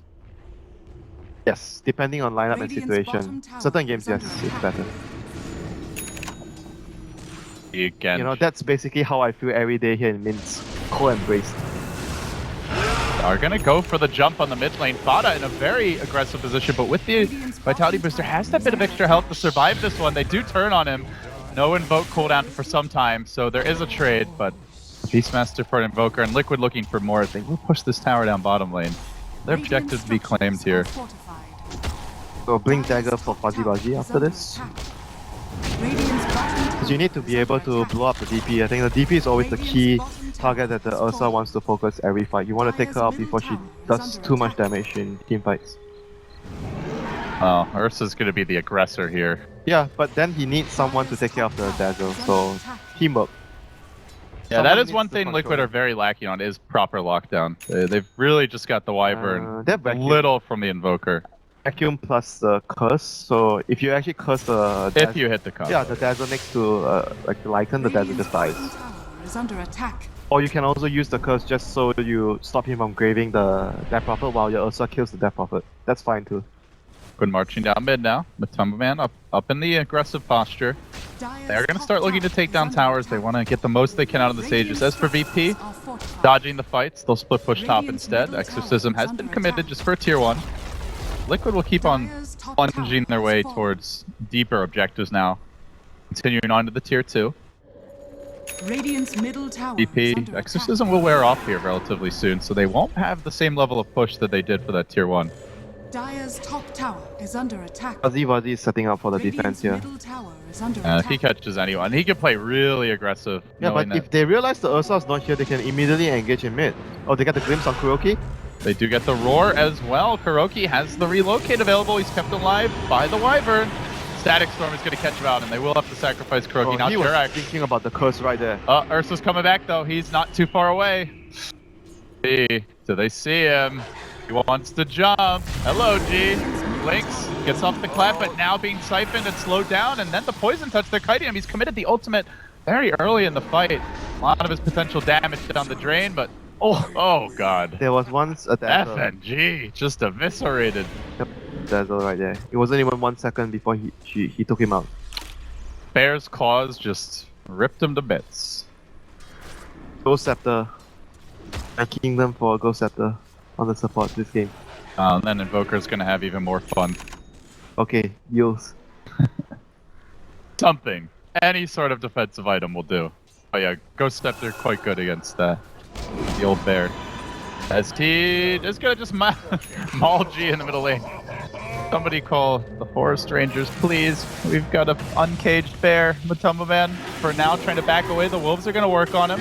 Yes, depending on lineup and Radiant's situation. bottom tower Certain games, is yes, under it's attack. better. Again. You know, that's basically how I feel every day here in Minsk. Co-embraced. Are gonna go for the jump on the mid lane. Fada in a very aggressive position, but with the Vitality Booster has that bit of extra health to survive this one. They do turn on him. No invoke cooldown for some time, so there is a trade, but Beastmaster for an invoker and Liquid looking for more. They will push this tower down bottom lane. Their objective to be claimed here. So Blink Dagger for Fuzzy Baji after this. Because you need to be able to blow up the DP. I think the DP is always the key target that the Ursa wants to focus every fight. You want to take her out before she does too much damage in team fights. Oh, Ursa's gonna be the aggressor here. Yeah, but then he needs someone to take care of the Dazzle, so teamwork. Yeah, Someone that is needs one to thing control Liquid it. are very lacking on is proper lockdown. They've really just got the Wyvern. They're a vacuum. little from the Invoker. Vacuum plus the curse, so if you actually curse the If you hit the combo. yeah, the Dazzle next to like the Lycan, the Dazzle just dies. Is under attack. Or you can also use the curse just so you stop him from graving the Death Prophet while your Ursa kills the Death Prophet. That's fine too. Good marching down mid now. Matumbaman up in the aggressive posture. They're going to start looking to take down towers. They want to get the most they can out of the Sages. As for VP, dodging the fights, they'll split push top instead. Exorcism has been committed just for a tier 1. Liquid will keep on plunging their way towards deeper objectives now. Continuing on to the tier 2. Radiant's middle tower VP, is under Exorcism will wear off here relatively soon, so they won't have the same level of push that they did for that tier 1. Dire's top tower is under attack. Fuzzy Baji is setting up for the defense Radiant's here. middle tower is under If attack. he catches anyone, he can play really aggressive. Yeah, knowing but that if they realize the Ursa is not here, they can immediately engage in mid. Oh, they got the glimpse on Kuroki? they do get the roar as well. Kuroki has the relocate available. He's kept alive by the Wyvern. Static Storm is going to catch him out, and they will have to sacrifice Kuroki. Oh, Not he was Turak. thinking about the curse right there. Ursa's coming back though. He's not too far away. See, do they see him? He wants to jump. Hello, G. Blinks, gets off the clap, but now being siphoned and slowed down, and then the poison touch. They're kiting him. He's committed the ultimate very early in the fight. A lot of his potential damage down the drain, but oh god. There was once a Dazzle. FNG just eviscerated. Dazzle right there. It wasn't even 1 second before he took him out. Bear's Claws just Ripped him to bits. Ghost Scepter. Thanking them for Ghost Scepter on the support this game. And then Invoker's gonna have even more fun. Okay, Yules. Something. Any sort of defensive item will do. Oh yeah, Ghost Scepter quite good against the old bear. ST is gonna just maul G in the middle lane. Somebody call the Forest Rangers, please. We've got an uncaged bear, Matumba Man. For now, trying to back away. The Wolves are gonna work on him.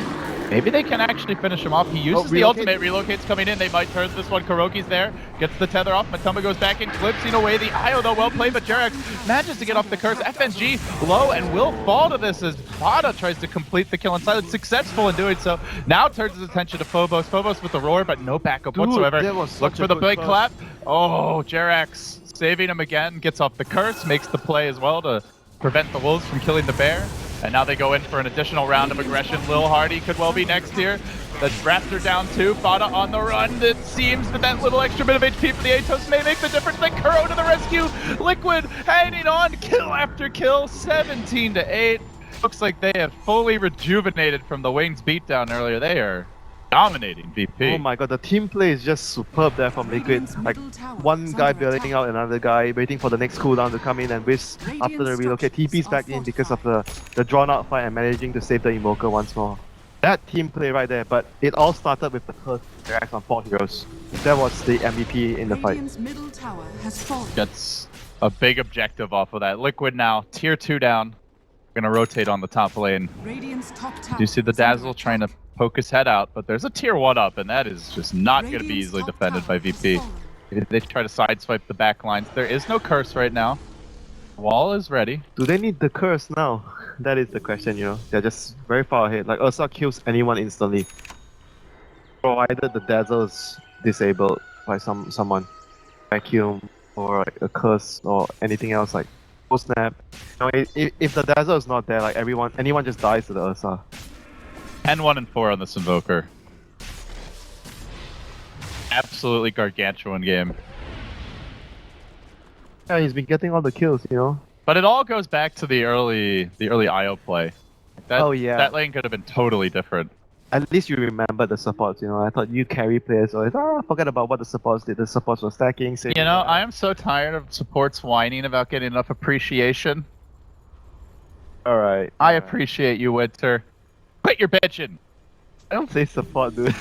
Maybe they can actually finish him off. He uses the ultimate. Relocate's coming in. They might turn this one. Kuroki's there. Gets the tether off. Matumba goes back in. Clips away the IO though. Well played, but Jerax manages to get off the curse. FNG low and will fall to this as Vada tries to complete the kill in silence. Successful in doing so. Now turns his attention to Phobos. Phobos with the roar, but no backup whatsoever. Look for the big clap. Oh, Jerax saving him again. Gets off the curse. Makes the play as well to prevent the Wolves from killing the bear. And now they go in for an additional round of aggression. Lil Hardy could well be next here. The Raptor down 2. Fada on the run. It seems that that little extra bit of HP for the Atos may make the difference. Then Kuro to the rescue. Liquid hanging on. Kill after kill. 17-8. Looks like they have fully rejuvenated from the Wings beatdown earlier. They are dominating VP. Oh my god, the team play is just superb there from Liquid. Like, one guy bailing out another guy, waiting for the next cooldown to come in, and Wiz, after the relocate, TP's back in because of the drawn out fight and managing to save the Invoker once more. That team play right there, but it all started with the first react on 4 heroes. That was the MVP in the fight. Gets a big objective off of that. Liquid now, tier 2 down. Gonna rotate on the top lane. You see the Dazzle trying to poke his head out, but there's a tier 1 up, and that is just not going to be easily defended by VP. They try to sideswipe the back lines. There is no curse right now. Wall is ready. Do they need the curse now? That is the question, you know. They're just very far ahead. Like, Ursa kills anyone instantly, provided the Dazzle is disabled by someone. Vacuum, or like a curse, or anything else like snap. You know, if the Dazzle is not there, like anyone just dies to the Ursa. 10-1 and 4 on this Invoker. Absolutely gargantuan game. Yeah, he's been getting all the kills, you know. But it all goes back to the early IO play. That lane could have been totally different. At least you remember the supports, you know. I thought you carry players always, forget about what the supports did. The supports were stacking. You know, I am so tired of supports whining about getting enough appreciation. Alright. I appreciate you, Winter. Quit your bitching! I don't say support, dude.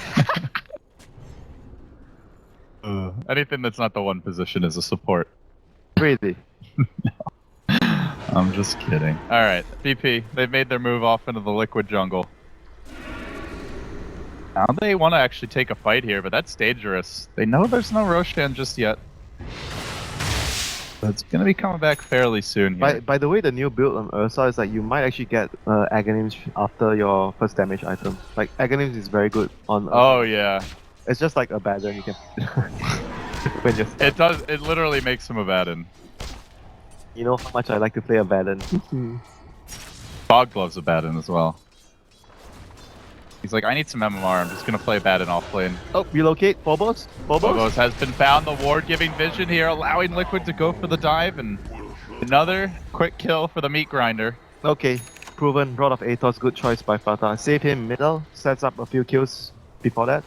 Anything that's not the one position is a support. Crazy. No. I'm just kidding. Alright, VP, they've made their move off into the Liquid jungle. Now they want to actually take a fight here, but that's dangerous. They know there's no Roshan just yet. So it's gonna be coming back fairly soon here. By the way, the new build on Ursa is like you might actually get Aghanims after your first damage item. Like, Aghanims is very good on Ursa. Oh yeah. It's just like Abaddon, you can... when you're it does, it literally makes him Abaddon. You know how much I like to play Abaddon. Fog loves Abaddon as well. He's like, I need some MMR, I'm just gonna play Abaddon off lane. Oh, relocate, Phobos? Phobos has been found, the ward giving vision here, allowing Liquid to go for the dive, and another quick kill for the meat grinder. Okay, proven, Rod of Atos, good choice by Fata. Save him middle, sets up a few kills before that.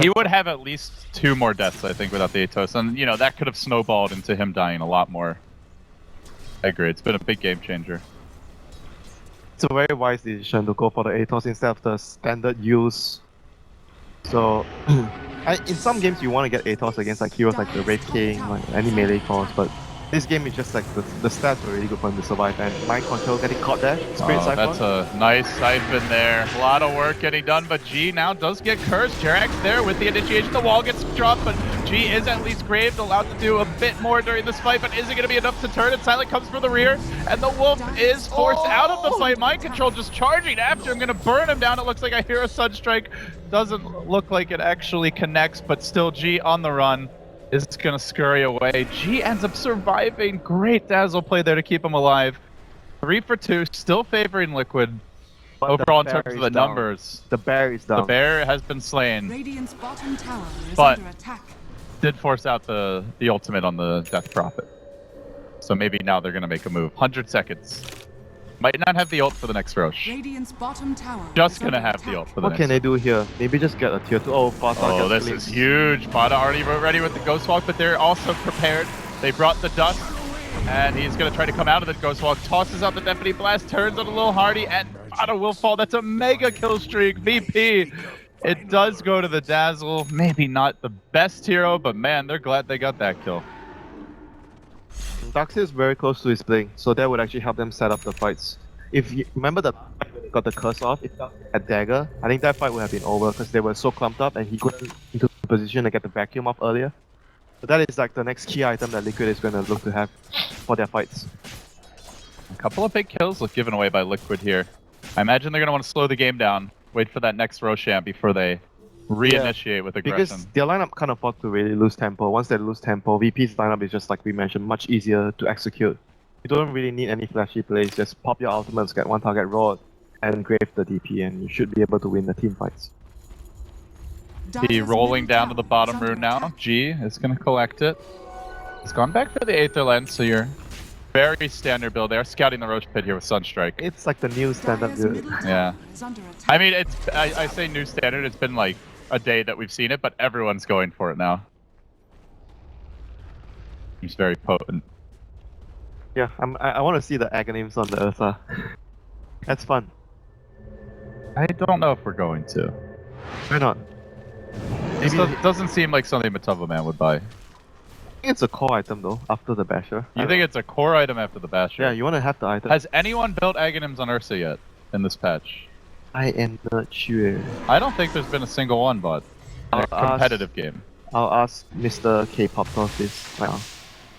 He would have at least 2 more deaths, I think, without the Atos, and you know, that could have snowballed into him dying a lot more. I agree, it's been a big game changer. It's a very wise decision to go for the Atos instead of the standard use. So, in some games you want to get Atos against like heroes like the Red King, like any melee cores, but this game is just like the stats were really good for him to survive, and mind control getting caught there. Spirit Siphon. That's a nice siphon there. A lot of work getting done, but G now does get cursed. Jerax there with the initiation. The wall gets dropped, but G is at least graved, allowed to do a bit more during this fight, but is it going to be enough to turn it? Silent comes from the rear, and the Wolf is forced out of the fight. Mind control just charging after him, going to burn him down. It looks like a Hero Sunstrike. Doesn't look like it actually connects, but still G on the run. Is going to scurry away. G ends up surviving. Great Dazzle play there to keep him alive. 3 for 2, still favoring Liquid. But overall in terms of the numbers. The bear is down. The bear has been slain. Radiant's bottom tower is but under attack. did force out the ultimate on the Death Prophet. So maybe now they're going to make a move. 100 seconds. Might not have the ult for the next Roche. Radiant's bottom tower. Just is gonna under have the attack. ult for the What next can they do here? Maybe just get a tier 2. Oh, Fata Oh, gets this is glimpsed. huge. Fata already ready with the Ghost Walk, but they're also prepared. They brought the dust, and he's gonna try to come out of the Ghost Walk. Tosses out the Deputy Blast, turns on a little hardy, and Fata will fall. That's a mega kill streak. VP. It does go to the Dazzle. Maybe not the best hero, but man, they're glad they got that kill. Darkseer is very close to his playing, so that would actually help them set up the fights. If you remember the got the curse off, if that had dagger, I think that fight would have been over because they were so clumped up and he couldn't into position to get the vacuum off earlier. So that is like the next key item that Liquid is going to look to have for their fights. A couple of big kills look given away by Liquid here. I imagine they're going to want to slow the game down, wait for that next Roshan before they reinitiate with aggression. Because their lineup can't afford to really lose tempo. Once they lose tempo, VP's lineup is just like we mentioned, much easier to execute. You don't really need any flashy plays, just pop your ultimates, get one target rolled, and grave the DP, and you should be able to win the team fights. He rolling down to the bottom rune now. G is going to collect it. He's gone back for the Aether Lens, so you're very standard build. They're scouting the Roche Pit here with Sunstrike. It's like the new standard build. Yeah. I mean, it's I say new standard, it's been like a day that we've seen it, but everyone's going for it now. He's very potent. Yeah, I want to see the agonyms on the Ursa. That's fun. I don't know if we're going to. Why not? This Maybe doesn't seem like something Matava Man would buy. I think it's a core item though, after the Basher. You think it's a core item after the Basher? Yeah, you want to have the item. Has anyone built agonyms on Ursa yet in this patch? I am not sure. I don't think there's been a single one, but in a competitive game. I'll ask Mr. K-pop of this right now.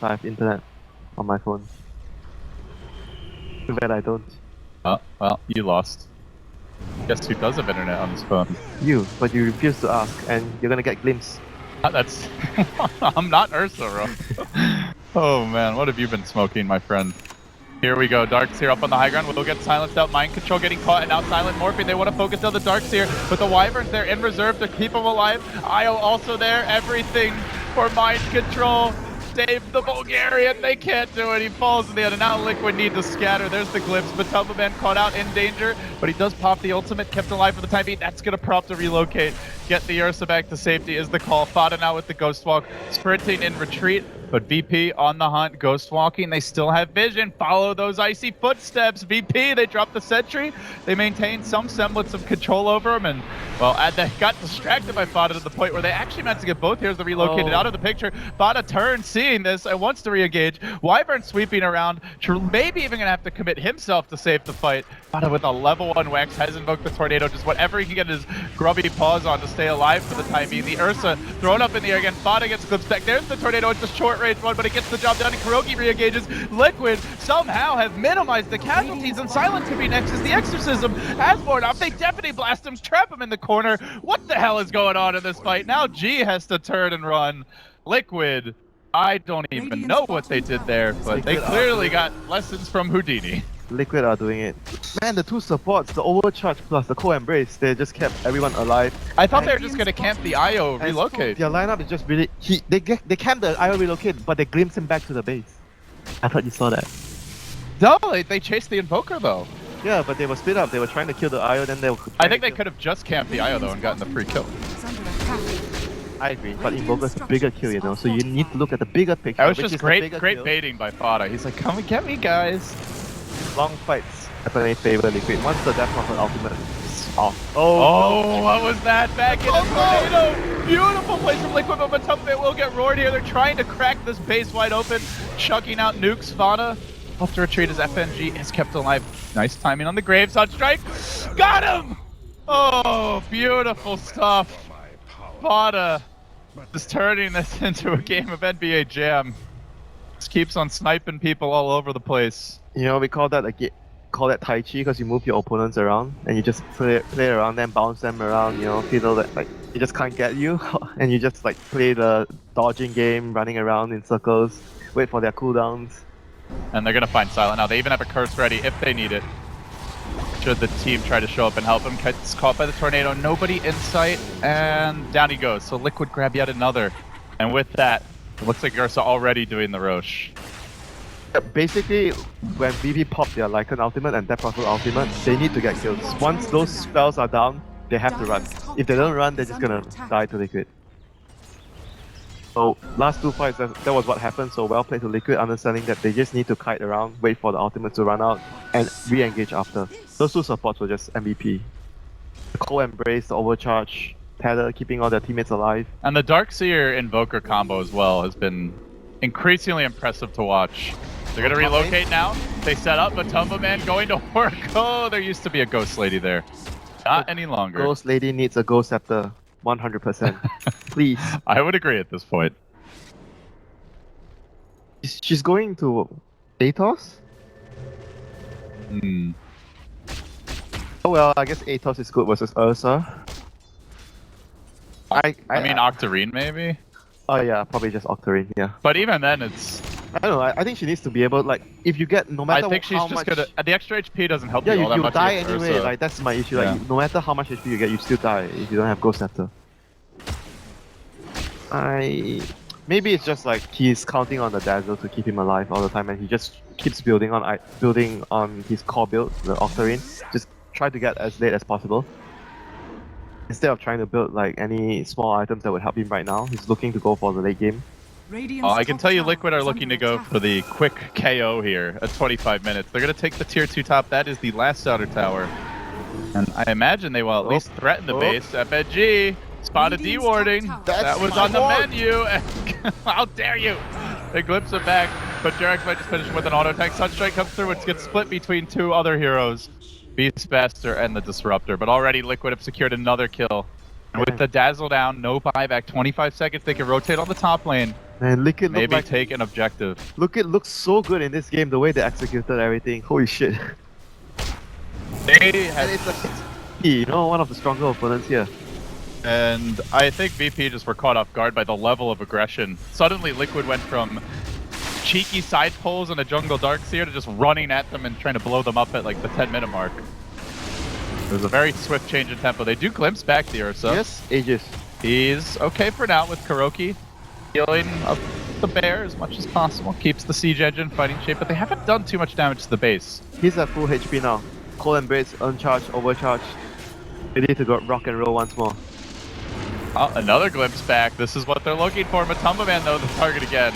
I have internet on my phone. Too bad I don't. Oh, well, you lost. Guess who does have internet on his phone? You, but you refuse to ask, and you're gonna get glimpse. That's... I'm not Ursa, bro. Oh man, what have you been smoking, my friend? Here we go, Darkseer up on the high ground. We'll get silenced out. Mind Control getting caught, and now Silent Morphine. They want to focus on the Darkseer, but the Wyverns there in reserve to keep him alive. Io also there. Everything for Mind Control. Save the Bulgarian. They can't do it. He falls in the end, and now Liquid need to scatter. There's the glimpse. Matuma Man caught out in danger, but he does pop the ultimate, kept alive for the time being. That's going to prompt to relocate. Get the Ursa back to safety is the call. Fada now with the Ghost Walk, sprinting in retreat. But VP on the hunt, ghost walking. They still have vision. Follow those icy footsteps. VP, they drop the sentry. They maintain some semblance of control over him. And, well, they got distracted by Fada to the point where they actually managed to get both heroes relocated out of the picture. Fada turns, seeing this, and wants to re-engage. Wyvern sweeping around. Maybe even going to have to commit himself to save the fight. Fada with a level 1 Wax has invoked the Tornado. Just whatever he can get his grubby paws on to stay alive for the time being. The Ursa thrown up in the air again. Fada gets clipped back. There's the Tornado. It's a short range one, but it gets the job done, and Kurogi re-engages. Liquid somehow have minimized the casualties, and Silent could be next as the Exorcism has borne off. They Deputy Blast him, trap him in the corner. What the hell is going on in this fight? Now G has to turn and run. Liquid, I don't even know what they did there, but they clearly got lessons from Houdini. Liquid are doing it. Man, the two supports, the overcharge plus the co-embrace, they just kept everyone alive. I thought they were just gonna camp the IO relocate. Their lineup is just really... They camp the IO relocate, but they glimpse him back to the base. I thought you saw that. No, they chased the Invoker though. Yeah, but they were split up. They were trying to kill the IO, then they were... I think they could have just camped the IO though and gotten the free kill. I agree, but Invoker's a bigger kill, you know, so you need to look at the bigger picture. That was just great baiting by Fada. He's like, come and get me, guys. Long fights definitely favor Liquid. Once the Death Prophet ultimate is off. Oh, what was that? Back in a tornado! Beautiful place from Liquid, but Matuma will get roared here. They're trying to crack this base wide open, chucking out nukes. Fada, off to retreat as FNG is kept alive. Nice timing on the Graves on strike. Got him! Oh, beautiful stuff. Fada is turning this into a game of NBA Jam. Just keeps on sniping people all over the place. You know, we call that Tai Chi because you move your opponents around and you just play around them, bounce them around, you know, feel that like they just can't get you and you just like play the dodging game, running around in circles, wait for their cooldowns. And they're gonna find Silent now. They even have a curse ready if they need it. Should the team try to show up and help him. Gets caught by the Tornado, nobody in sight, and down he goes. So Liquid grab yet another. And with that, it looks like Ursa already doing the Roche. Basically, when VP pop their Lycan ultimate and Death Prophet ultimate, they need to get kills. Once those spells are down, they have to run. If they don't run, they're just gonna die to Liquid. So last two fights, that was what happened. So well played to Liquid, understanding that they just need to kite around, wait for the ultimate to run out, and re-engage after. Those two supports were just MVP. The Cold Embrace, the Overcharge, Tether, keeping all their teammates alive. And the Darkseer Invoker combo as well has been increasingly impressive to watch. They're gonna relocate now. They set up Matumba Man going to work. Oh, there used to be a Ghost Lady there. Not any longer. Ghost Lady needs a Ghost Scepter, 100%. Please. I would agree at this point. She's going to Atos? Hmm. Oh well, I guess Atos is good versus Ursa. I mean Octarine maybe? Oh yeah, probably just Octarine, yeah. But even then it's... I don't know, I think she needs to be able, like, if you get, no matter I think she's how just much... gonna... The extra HP doesn't help Yeah, you all that you much die against anyway, Ursa. like, that's my issue. Yeah. Like, no matter how much HP you get, you still die if you don't have Ghost Scepter. Maybe it's just like he's counting on the Dazzle to keep him alive all the time, and he just keeps building on his core build, the Octarine. Just try to get as late as possible. Instead of trying to build like any small items that would help him right now, he's looking to go for the late game. I can tell you Liquid are looking to go for the quick KO here at 25 minutes. They're going to take the tier 2 top. That is the last outer tower. And I imagine they will at least threaten the base. FNG spotted D-warding. That was on the menu. How dare you? They glimpse it back, but Jarex might just finish with an auto attack. Sunstrike comes through, which gets split between two other heroes, Beastmaster and the Disruptor. But already Liquid have secured another kill. And with the Dazzle down, no buyback, 25 seconds, they can rotate on the top lane. Man, Liquid maybe take an objective. Liquid looks so good in this game, the way they executed everything. Holy shit. They have... And it's you know, one of the stronger opponents here. And I think VP just were caught off guard by the level of aggression. Suddenly Liquid went from cheeky side pulls on a jungle Darkseer to just running at them and trying to blow them up at like the 10-minute mark. It was a very swift change in tempo. They do glimpse back the Ursa. Yes, Aegis. He's okay for now with Kuroki. Healing up the bear as much as possible. Keeps the siege engine fighting shape, but they haven't done too much damage to the base. He's at full HP now. Cold Embrace, uncharged, overcharged. Ready to go rock and roll once more. Oh, another glimpse back. This is what they're looking for. Matumba Man, though, the target again.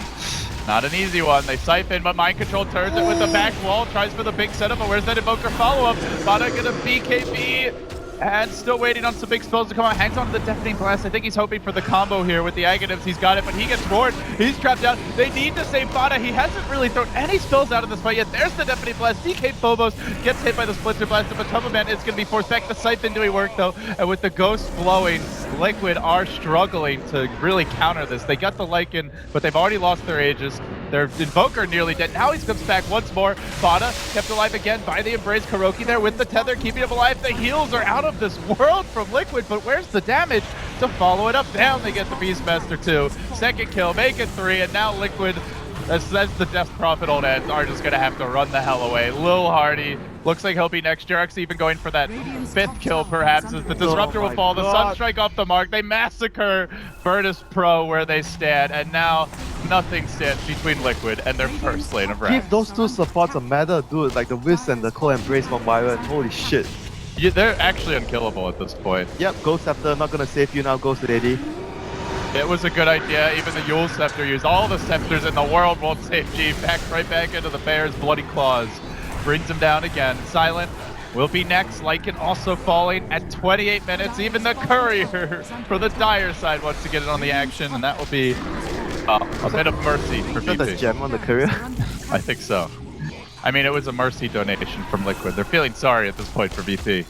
Not an easy one. They siphon, but Mind Control turns it with the back wall. Tries for the big setup, but where's that Invoker follow-up? Bada gonna BKB. And still waiting on some big spells to come out. Hangs on to the Deafening Blast. I think he's hoping for the combo here with the Aghanims. He's got it, but he gets bored. He's trapped out. They need to save Bada. He hasn't really thrown any spells out of this fight yet. There's the Deafening Blast. DK Phobos gets hit by the Splinter Blast. The Matumba Man is going to be forced back. The Scythe doing work, though. And with the Ghost blowing, Liquid are struggling to really counter this. They got the Lycan, but they've already lost their Aegis. Their Invoker nearly dead. Now he comes back once more. Bada kept alive again by the Embrace. Kuroki there with the tether, keeping him alive. The heals are out of this world from Liquid, but where's the damage to follow it up? Down they get the Beastmaster 2. Second kill, make it 3, and now Liquid, as the Death Prophet old ends, are just gonna have to run the hell away. Lil Hardy looks like he'll be next. Jarex even going for that 5th kill perhaps, as the Disruptor will fall. The Sunstrike off the mark. They massacre Virtus.Pro where they stand, and now nothing stands between Liquid and their first lane of rounds. Give those two supports a matter, dude, like the Wisp and the Cold Embrace from Byron. Holy shit. Yeah, they're actually unkillable at this point. Yep, Ghost Scepter, not gonna save you now, Ghost Lady. It was a good idea. Even the Yule Scepter used. All the Scepters in the world won't save G. Right back into the Bear's bloody claws. Brings him down again. Silent will be next. Lycan also falling at 28 minutes. Even the Courier for the Dire side wants to get it on the action, and that will be a bit of mercy for VP. That's gem on the Courier. I think so. I mean, it was a mercy donation from Liquid. They're feeling sorry at this point for VP.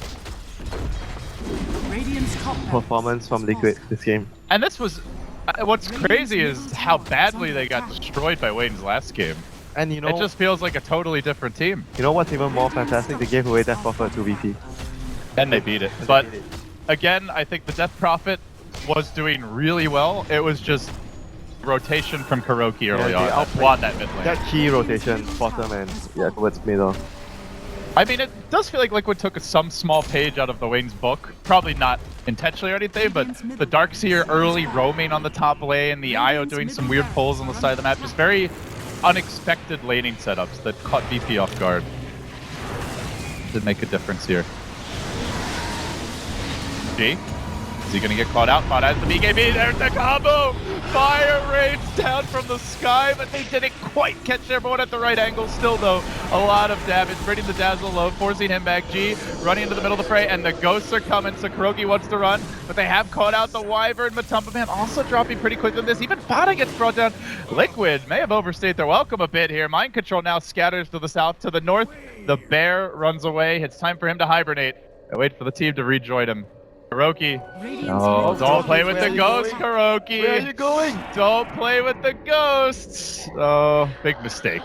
Performance from Liquid this game. And this was... what's crazy is how badly they got destroyed by Wayne's last game. And you know... It just feels like a totally different team. You know what's even more fantastic? They gave away Death Prophet to VP. And they beat it. But, again, I think the Death Prophet was doing really well. It was just rotation from Kuroki early on. Won that mid lane. That key rotation, bottom and towards middle. I mean, it does feel like Liquid took some small page out of the Wayne's book. Probably not intentionally or anything, but the Darkseer early roaming on the top lane, the IO doing some weird pulls on the side of the map, just very unexpected laning setups that caught VP off guard. Did make a difference here. G? Is he gonna get caught out? Caught as the BKB, there's the combo! Fire rains down from the sky, but they didn't quite catch everyone at the right angle. Still though, a lot of damage, bringing the Dazzle low, forcing him back. G running into the middle of the fray, and the ghosts are coming, so Kurogi wants to run, but they have caught out the Wyvern. Matumba Man also dropping pretty quick on this. Even Fada gets brought down. Liquid may have overstayed their welcome a bit here. Mind Control now scatters to the south, to the north. The bear runs away. It's time for him to hibernate. I wait for the team to rejoin him. Kuroki. Oh, don't play with the ghost, Kuroki. Where are you going? Don't play with the ghosts. Oh, big mistake.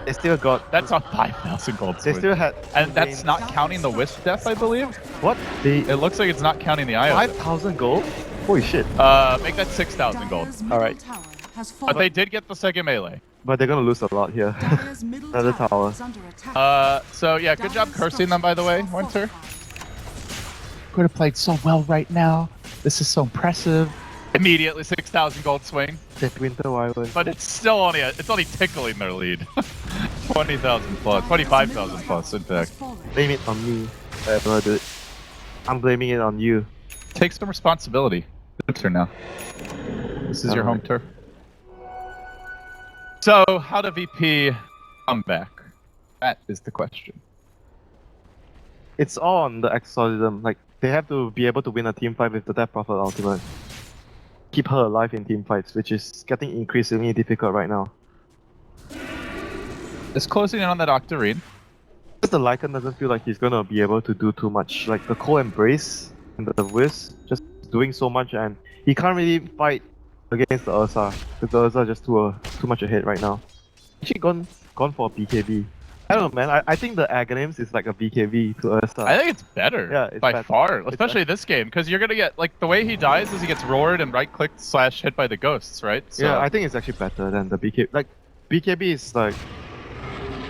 They still got. That's on 5,000 gold. They still had. And that's not counting the Wisp death, I believe. What? It looks like it's not counting the IO. 5,000 gold? Holy shit. Make that 6,000 gold. Alright. But they did get the second melee. But they're gonna lose a lot here. Another tower. So yeah, good job cursing them, by the way, Winter. Could have played so well right now. This is so impressive. Immediately 6,000 gold swing. That Winter Wyvern. But it's still only tickling their lead. 20,000 plus, 25,000 plus, in fact. Blame it on me. I never do it. I'm blaming it on you. Take some responsibility. Good turn now. This is your home turf. So, how do VP come back? That is the question. It's all on the exorcism. Like, they have to be able to win a team fight with the Death Prophet ultimate. Keep her alive in team fights, which is getting increasingly difficult right now. It's closing in on that Octarine. Just the Lycan doesn't feel like he's gonna be able to do too much. Like the Cold Embrace and the Wisp just doing so much, and he can't really fight against the Ursa because the Ursa just too much ahead right now. Actually gone for a BKB. I don't know, man. I think the Aghanims is like a BKB to Ursa. I think it's better, Yeah, it's by better. far, especially this game, because you're gonna get, like, the way he dies is he gets roared and right-clicked / hit by the ghosts, right? So, Yeah, I think it's actually better than the BKB. Like, BKB is like,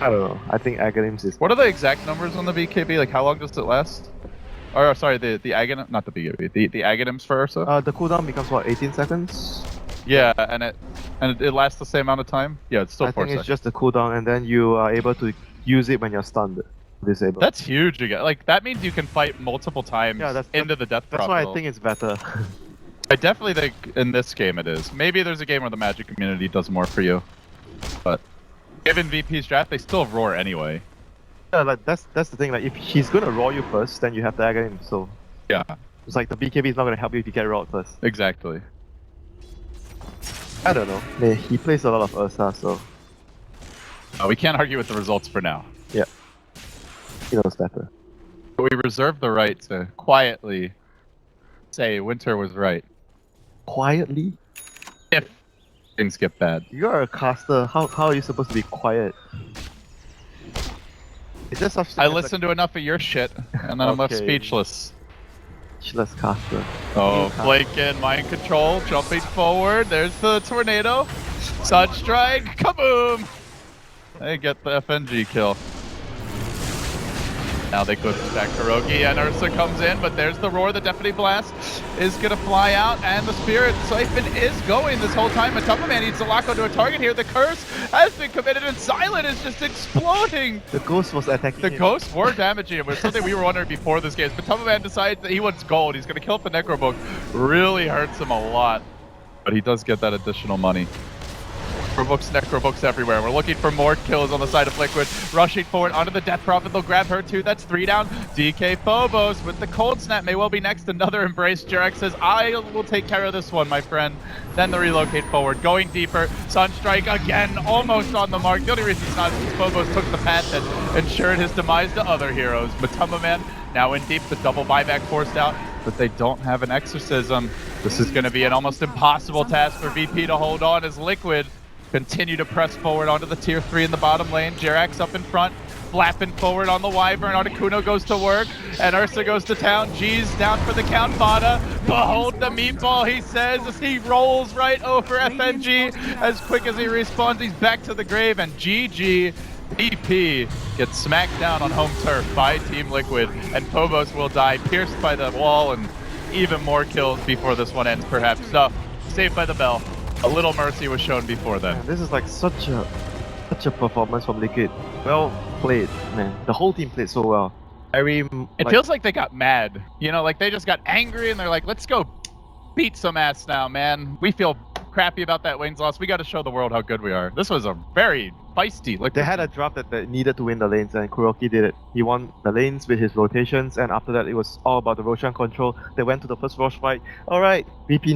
I don't know. I think Aghanims is. what are the exact numbers on the BKB? Like, how long does it last? Or, sorry, the Aghanim, not the BKB, the Aghanims for Ursa? The cooldown becomes what, 18 seconds? Yeah, and it lasts the same amount of time? Yeah, it's still I 4 think seconds. it's just the cooldown, and then you are able to use it when you're stunned. Disabled. That's huge again. Like, that means you can fight multiple times into the death That's why I think it's better. I definitely think in this game it is. Maybe there's a game where the Magic community does more for you. But given VP's draft, they still roar anyway. Yeah, like that's the thing. Like, if he's gonna roar you first, then you have to Aghanim. So Yeah, it's like the BKB is not gonna help you if you get roared first. exactly. I don't know. He plays a lot of Ursa, so We can't argue with the results for now. yeah, he knows better. But we reserve the right to quietly say Winter was right. Quietly? If things get bad. You are a caster. How are you supposed to be quiet? Is there such thing I as listened to enough of your shit, and then I'm left Okay. speechless. a speechless caster? Oh, Blaken, mind control, jumping forward. There's the tornado. Sunstrike, kaboom! They get the FNG kill. Now they could stack Kurogi, and Ursa comes in, but there's the roar. The Deputy Blast is gonna fly out, and the Spirit Siphon is going this whole time. Matumba Man needs to lock onto a target here. The curse has been committed, and Silent is just exploding. The ghost was attacking The him. ghosts were damaging him. It was something we were wondering before this game. But Matumba Man decides that he wants gold. He's gonna kill up the Necrobook. Really hurts him a lot, but he does get that additional money. Necrobooks everywhere. We're looking for more kills on the side of Liquid. Rushing forward onto the Death Prophet. They'll grab her too. That's 3 down. DK Phobos with the Cold Snap may well be next. Another Embrace. Jarek says, I will take care of this one, my friend. Then the relocate forward. Going deeper. Sunstrike again. Almost on the mark. The only reason it's not is Phobos took the path that ensured his demise to other heroes. Matumba Man now in deep. The double buyback forced out. But they don't have an Exorcism. This is going to be an almost impossible task for VP to hold on as Liquid continue to press forward onto the tier 3 in the bottom lane. Jirax up in front, flapping forward on the Wyvern. Articuno goes to work, and Ursa goes to town. G's down for the count. Fada, behold the meatball, he says, as he rolls right over FNG. As quick as he respawns, he's back to the grave, and GG. VP gets smacked down on home turf by Team Liquid, and Phobos will die, pierced by the wall, and even more kills before this one ends, perhaps. So, saved by the bell. A little mercy was shown before then. Man, this is like such a performance from Liquid. Well played, man. The whole team played so well. It feels like they got mad. You know, like they just got angry and they're like, let's go beat some ass now, man. We feel crappy about that Wings loss. We got to show the world how good we are. This was a very feisty. Like they had a draft that needed to win the lanes, and Kuroki did it. He won the lanes with his rotations, and after that, it was all about the Roshan control. They went to the first Rosh fight. All right, VP